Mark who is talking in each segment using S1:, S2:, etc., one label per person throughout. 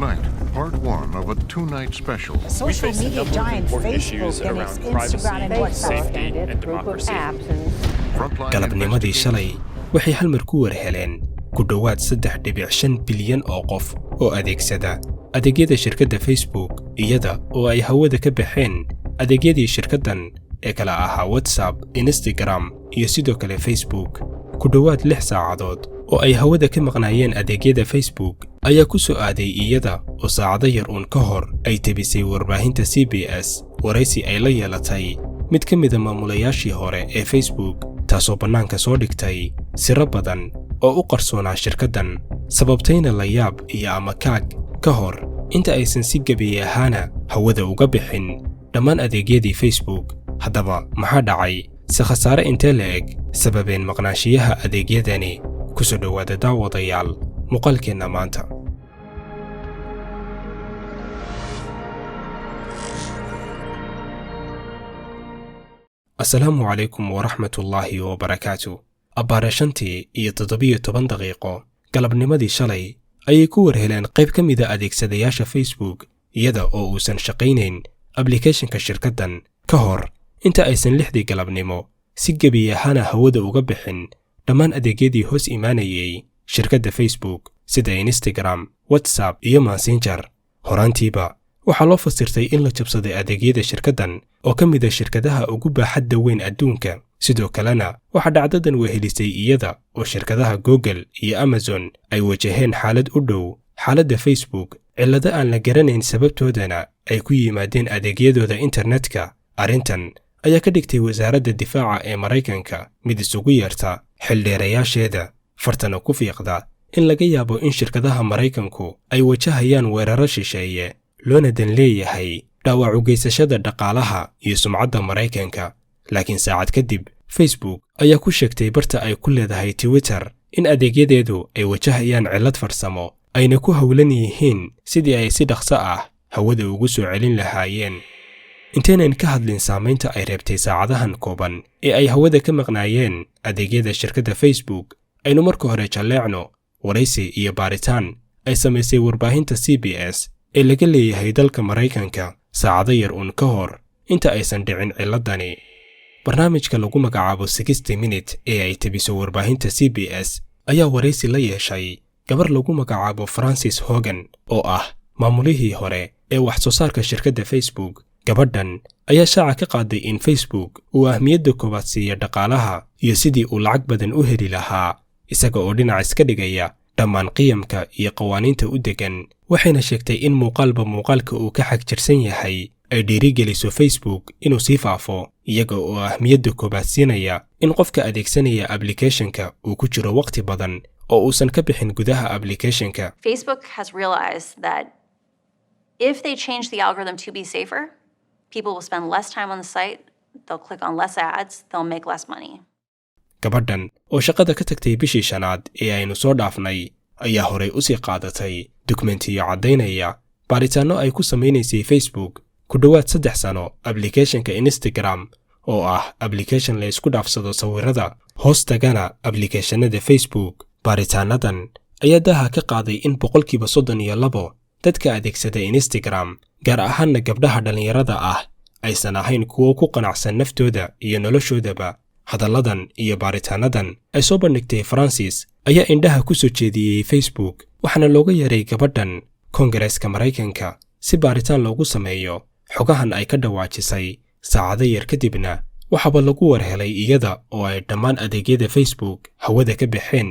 S1: Tonight, part one of a two-night special.
S2: Social media giant Facebook and its Instagram and WhatsApp
S3: and democracy.
S4: galabnimadii shalay waxay hal mar ku warheleen ku dhawaad 3.5 bilyan oo qof oo adeegsada adeegyada shirkadda Facebook iyada oo ay hawada ka baxeen adeegyadii shirkaddan ee kala ahaa WhatsApp, Instagram iyo sidoo kale Facebook. ku dhawaad 6 saacadood oo ay hawada ka maqnaayeen adeegyada Facebook ayaa ku soo aaday iyada oo saacado yar uun ka hor ay tabisay warbaahinta CBS waraysi ay la yeelatay mid ka mid ah maamulayaashii hore ee Facebook taasoo bannaanka soo dhigtay sirro badan oo u qarsoonaa shirkaddan sababtayna la yaab iyo ama kaag ka hor inta aysan si gabi ahaana hawada uga bixin dhammaan adeegyadii Facebook. haddaba maxaa dhacay si khasaare intee le'eg sababeen maqnaashiyaha adeegyadani ku soo dhawaada daawadayaal muuqaalkeenna maanta. السلام عليكم ورحمة الله وبركاته. أبارشنتي iyo 17 daqiiqo galabnimadii shalay ayay ku warheleen qayb ka mid ah adeegsadayaasha Facebook iyada oo uusan shaqaynayn applicationka shirkaddan ka hor inta aysan 6dii galabnimo si gabi ahaana hawada uga bixin dhammaan adeegyadii hoos imaanayay shirkadda Facebook sida Instagram, WhatsApp iyo Messenger. horaantiiba waxaa loo fasirtay in la jabsaday adeegyada shirkaddan oo ka mid ah shirkadaha ugu baaxadda weyn adduunka. sidoo kalena waxaa dhacdadan wehelisay iyada oo shirkadaha Google iyo Amazon ay wajaheen xaalad u dhow xaaladda Facebook cillado aan la garanayn sababtoodana ay ku yimaadeen adeegyadooda internetka. arrintan ayaa ka dhigtay wasaaradda difaaca ee Maraykanka mid isugu yeerta xildheerayaasheeda fartana ku fiiqda in laga yaabo in shirkadaha Maraykanku ay wajahayaan weeraro shisheeye loona dan leeyahay dhaawac u geysashada dhaqaalaha iyo sumcadda Maraykanka. laakiin saacad kadib Facebook ayaa ku sheegtay barta ay ku leedahay Twitter in adeegyadeedu ay wajahayaan cillad farsamo ayna ku hawlan yihiin sidii ay si dhaqso ah hawada ugu soo celin lahaayeen. inteenan ka hadlin saamaynta ay reebtay saacadahan kooban ee ay hawada ka maqnaayeen adeegyada shirkadda Facebook aynu marka hore jaleecno waraysi iyo baaritaan ay samaysay warbaahinta CBS ee laga leeyahay dalka Maraykanka saacado yar uun ka hor inta aysan dhicin cilladani. barnaamijka lagu magacaabo 60 Minutes ee ay tabiso warbaahinta CBS ayaa waraysi la yeeshay gabar lagu magacaabo Frances Hogan oo ah maamulihii hore ee wax soo saarka shirkadda Facebook. gabadhan ayaa shaaca ka qaaday in Facebook uu ahmiyadda koowaad siiyo dhaqaalaha iyo sidii uu lacag badan u heli lahaa isaga oo dhinac iska dhigaya dhammaan qiyamka iyo qawaaniinta u degan. waxayna sheegtay in muuqaalka uu ka xag jirsan yahay ay dhiirigeliso Facebook inuu sii faafo iyaga oo ahmiyadda koowaad siinaya in qofka adeegsanaya applicationka uu ku jiro waqti badan oo uusan ka bixin gudaha applicationka.
S5: Facebook has realized that if they change the algorithm to be safer, people will spend less time on the site, they'll click on less ads, they'll make less money.
S4: gabadhan oo shaqada ka tagtay bishii shanaad ee aynu soo dhaafnay ayaa horay u sii qaadatay dokumentiyo caddaynaya baaritaanno ay ku samaynaysay Facebook ku dhawaad 3 sano applicationka Instagram oo ah application la isku dhaafsado sawirada hoos tagana applicationada Facebook. baaritaanadan ayaa daha ka qaaday in 32% dadka adeegsada Instagram gaar ahaanna gabdhaha dhalinyarada ah aysan ahayn kuwo ku qanacsan naftooda iyo noloshoodaba. hadalladan iyo baaritaanadan ay soo bandhigtay Frances ayaa indhaha ku soo jeediyey Facebook waxaana looga yeeray gabadhan Koongareeska Maraykanka si baaritaan loogu sameeyo xogahan ay ka dhawaajisay. saacado yar kadibna waxaaba lagu warhelay iyada oo ay dhammaan adeegyada Facebook hawada ka baxeen.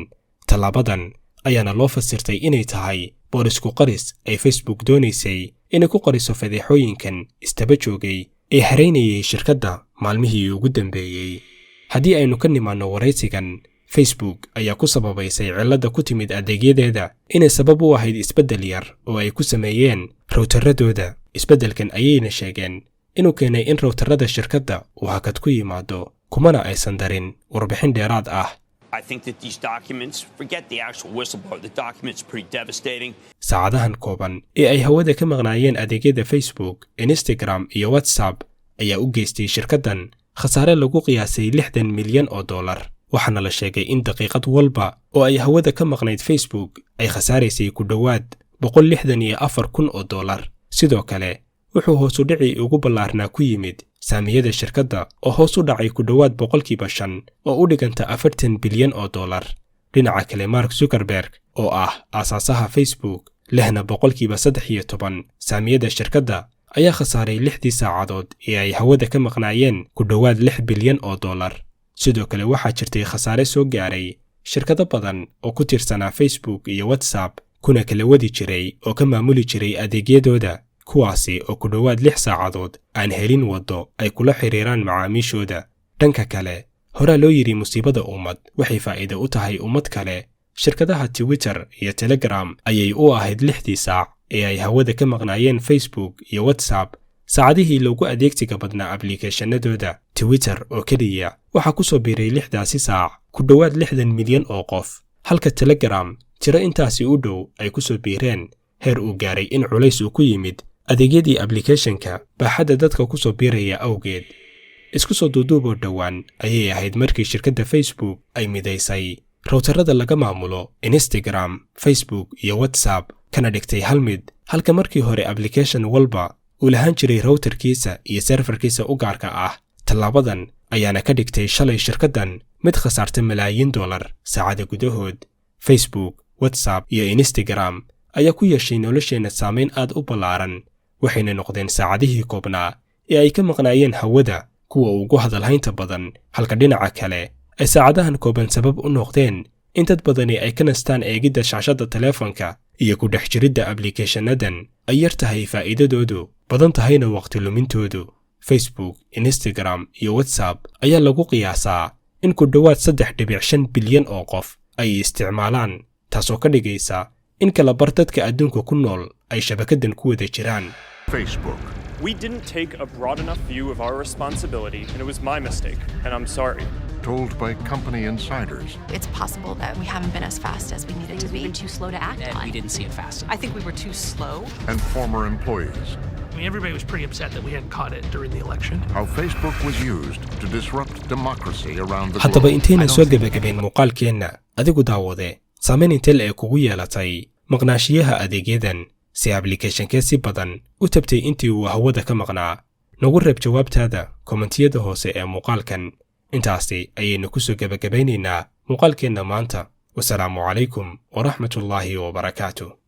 S4: tallaabadan ayaana loo fasirtay inay tahay boorisku qaris ay Facebook doonaysay inay ku qariso fadeexooyinkan istaba joogay ee hareynayay shirkadda maalmihii ugu dambeeyey. haddii aynu ka nimaano waraysigan, Facebook ayaa ku sababaysay cilladda ku timid adeegyadeeda inay sabab u ahayd isbeddel yar oo ay ku sameeyeen routeradooda. isbeddelkan ayayna sheegeen inuu keenay in routerada shirkadda uu hakad ku yimaado kumana aysan darin warbixin dheeraad ah.
S3: I think that these documents, forget the actual whistleblower, the document's pretty devastating.
S4: saacadahan kooban ee ay hawada ka maqnaayeen adeegyada Facebook, Instagram iyo WhatsApp ayaa u geystay shirkaddan khasaare lagu qiyaasay $60 milyan. waxaana la sheegay in daqiiqad walba oo ay hawada ka maqnayd Facebook ay khasaaraysay ku dhawaad $164,000 sidoo kale wuxuu hoos u dhicii ugu ballaarnaa ku yimid saamiyada shirkadda oo hoos u dhacay ku dhowaad 5% oo u dhiganta $40 bilyan. dhinaca kale Mark Zuckerberg oo ah aasaasaha Facebook lehna 13% saamiyada shirkadda ayaa khasaaray 6 saacadood ee ay hawada ka maqnaayeen ku dhowaad $6 bilyan. sidoo kale waxaa jirtay khasaare soo gaaray shirkado badan oo ku tirsanaa Facebook iyo WhatsApp kuna kala wadi jiray oo ka maamuli jiray adeegyadooda kuwaasi oo ku dhowaad 6 saacadood aan helin waddo ay kula xiriiraan macaamiishooda. dhanka kale horaa loo yiri musiibada ummad waxay faa'iido u tahay ummad kale. shirkadaha Twitter iyo Telegram ayay u ahayd 6 saac ee ay hawada ka maqnaayeen Facebook iyo WhatsApp saacadihii loogu adeegsiga badnaa applicationadooda. Twitter oo kaliya waxaa ku soo biiray 6daasi saac ku dhowaad 60 milyan oo qof, halka Telegram tiro intaasi u dhow ay ku soo biireen heer uu gaaray in culays uu ku yimid adeegyadii applicationka baaxadda dadka ku soo biiraya awgeed. isku soo duuduuboo dhowaan ayay ahayd markii shirkadda Facebook ay midaysay routerada laga maamulo Instagram, Facebook iyo WhatsApp kana dhigtay hal mid, halka markii hore application walba uu lahaan jiray routerkiisa iyo serverkiisa u gaarka ah. tallaabadan ayaana ka dhigtay shalay shirkaddan mid khasaartay malaayiin dollar saacada gudahood. Facebook, WhatsApp iyo Instagram ayaa ku yeeshay nolosheena saameyn aad u ballaaran, waxayna noqdeen saacadihii koobnaa ee ay ka maqnaayeen hawada kuwa ugu hadalhaynta badan, halka dhinaca kale ay saacadahan kooban sabab u noqdeen in dad badani ay ka nastaan eegidda shaashadda telefoonka iyo ku dhex jiridda applicationadan ay yar tahay faa'iidadoodu badan tahayna waqti lumintoodu. Facebook, Instagram iyo WhatsApp ayaa lagu qiyaasaa in ku dhowaad 3.5 bilyan oo qof ay isticmaalaan, taasoo ka dhigaysa in kala bar dadka adduunka ku nool ay shabakadan ku wada jiraan.
S1: Facebook.
S6: We didn't take a broad enough view of our responsibility, and it was my mistake, and I'm sorry.
S1: Told by company insiders.
S7: It's possible that we haven't been as fast as we needed to be.
S2: We've been too slow to act on.
S8: We didn't see it fast.
S2: I think we were too slow.
S1: And former employees.
S9: I mean, everybody was pretty upset that we hadn't caught it during the election.
S1: How Facebook was used to disrupt democracy around the globe.
S4: haddaba intaynan soo gebagabayn muuqaalkeenna adigu daawade saameyn intee la kugu yeelatay maqnaashiyaha adeegyadan si applicationkee si badan u tabtay intii uu hawada ka maqnaa. nagu reeb jawaabtaada kommentiyada hoose ee muuqaalkan. intaasi ayaynu ku soo gebagabaynaynaa muuqaalkeenna maanta. wasalaamu calaykum waraxmatullaahi wabarakaatuh.